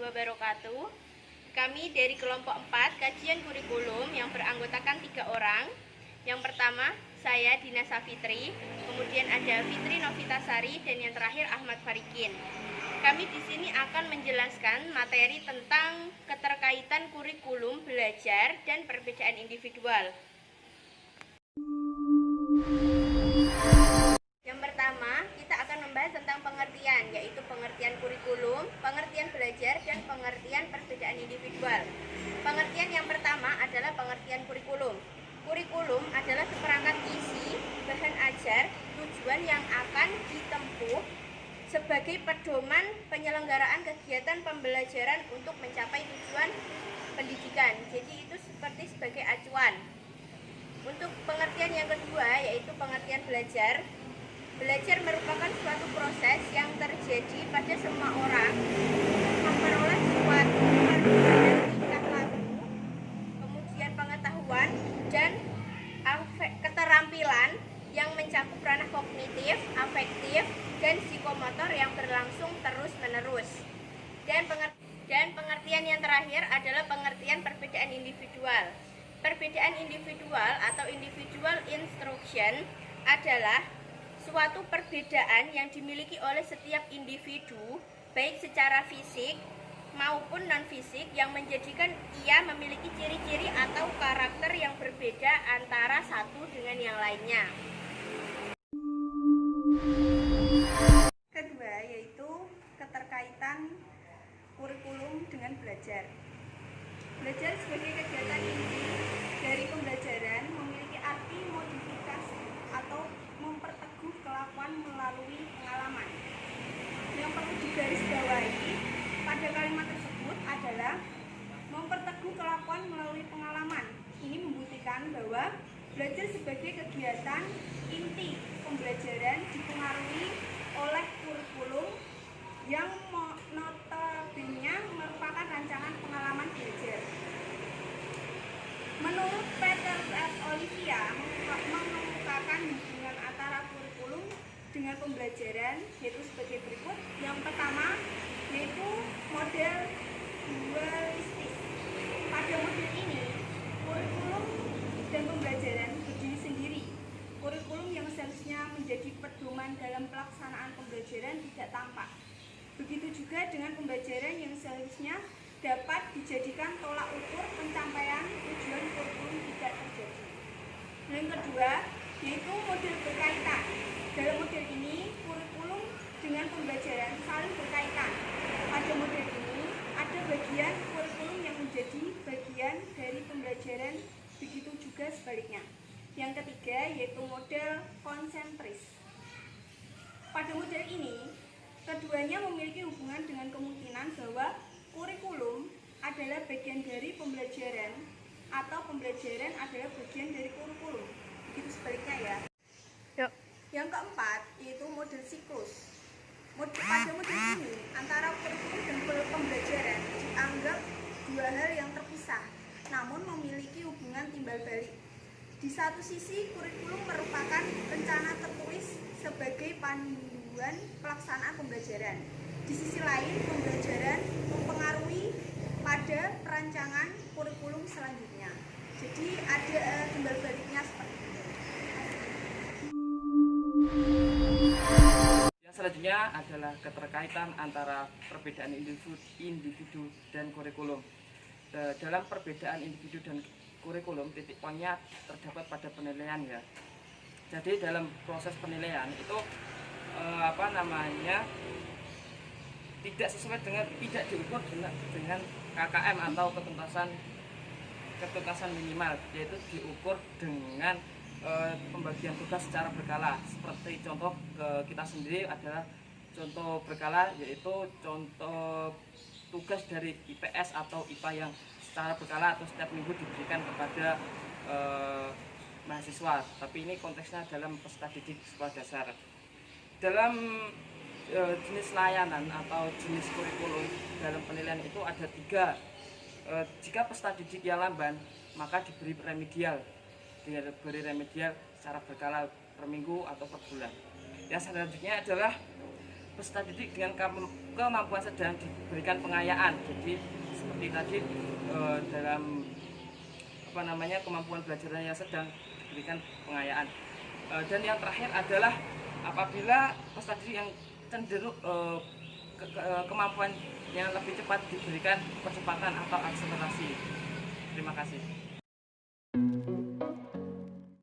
wabarakatuh. Kami dari kelompok 4 kajian kurikulum yang beranggotakan 3 orang. Yang pertama, saya Dina Safitri, kemudian ada Fitri Novitasari, dan yang terakhir Ahmad Farikin. Kami di sini akan menjelaskan materi tentang keterkaitan kurikulum belajar dan perbedaan individual. Yang pertama, kita akan membahas tentang pengertian, yaitu pengertian kurikulum, pengertian belajar, dan pengertian perbedaan individual. Pengertian yang pertama adalah pengertian kurikulum. Kurikulum adalah seperangkat isi, bahan ajar, tujuan yang akan ditempuh sebagai pedoman penyelenggaraan kegiatan pembelajaran untuk mencapai tujuan pendidikan. Jadi itu sebagai acuan. Untuk pengertian yang kedua, yaitu pengertian belajar. Belajar merupakan suatu proses yang terjadi pada semua orang memperoleh suatu perbedaan tingkah laku, kemudian pengetahuan dan keterampilan yang mencakup ranah kognitif, afektif, dan psikomotor yang berlangsung terus-menerus. Dan pengertian yang terakhir adalah pengertian perbedaan individual. Perbedaan individual atau individual instruction adalah suatu perbedaan yang dimiliki oleh setiap individu, baik secara fisik maupun non-fisik, yang menjadikan ia memiliki ciri-ciri atau karakter yang berbeda antara satu dengan yang lainnya. Kedua, yaitu keterkaitan kurikulum dengan belajar. Belajar sebagai kegiatan inti dari pembelajaran memiliki arti modifikasi atau memperteguh kelakuan melalui pengalaman. Yang perlu digarisbawahi pada kalimat tersebut adalah memperteguh kelakuan melalui pengalaman. Ini membuktikan bahwa belajar sebagai kegiatan inti pembelajaran dipengaruhi oleh kurikulum yang notabene merupakan rancangan pengalaman belajar. Menurut Peter F. Olivia mengemukakan hubungan antara kurikulum dengan pembelajaran yaitu sebagai berikut. Yang pertama yaitu model dualistis. Pada model ini, kurikulum dan pembelajaran berdiri sendiri. Kurikulum yang seharusnya menjadi pedoman dalam pelaksanaan pembelajaran tidak tampak. Begitu juga dengan pembelajaran yang seharusnya dapat dijadikan tolak ukur pencapaian tujuan kurikulum tidak terjadi. Yang kedua, yaitu model berkaitan. Dalam model ini, kurikulum dengan pembelajaran saling berkaitan. Pada model ini, ada bagian kurikulum yang menjadi bagian dari pembelajaran, begitu juga sebaliknya. Yang ketiga, yaitu model konsentris. Pada model ini, keduanya memiliki hubungan dengan kemungkinan bahwa kurikulum adalah bagian dari pembelajaran atau pembelajaran adalah bagian dari kurikulum. Begitu sebaliknya ya. Yuk. Yang keempat yaitu model siklus. Pada model ini antara kurikulum dan pembelajaran dianggap dua hal yang terpisah, namun memiliki hubungan timbal balik. Di satu sisi, kurikulum merupakan rencana tertulis sebagai panduan pelaksanaan pembelajaran. Di sisi lain, pembelajaran mempengaruhi pada perancangan kurikulum selanjutnya. Jadi ada timbal baliknya seperti itu. Yang selanjutnya adalah keterkaitan antara perbedaan individu dan kurikulum. Dalam perbedaan individu dan kurikulum, titik poinnya terdapat pada penilaian ya. Jadi dalam proses penilaian itu tidak sesuai dengan, tidak diukur dengan KKM atau ketuntasan minimal, yaitu diukur dengan pembagian tugas secara berkala. Seperti contoh kita sendiri adalah contoh berkala, yaitu contoh tugas dari IPS atau IPA yang secara berkala atau setiap minggu diberikan kepada mahasiswa. Tapi ini konteksnya dalam peserta didik sekolah dasar. Dalam jenis layanan atau jenis kurikulum dalam penilaian itu ada 3. Jika peserta didik yang lamban, maka diberi remedial secara berkala per minggu atau per bulan. Yang selanjutnya adalah peserta didik dengan kemampuan sedang diberikan pengayaan. Jadi seperti tadi dalam kemampuan belajarnya yang sedang diberikan pengayaan. Dan yang terakhir adalah apabila peserta didik yang cenderung kemampuan yang lebih cepat diberikan percepatan atau akselerasi. Terima kasih.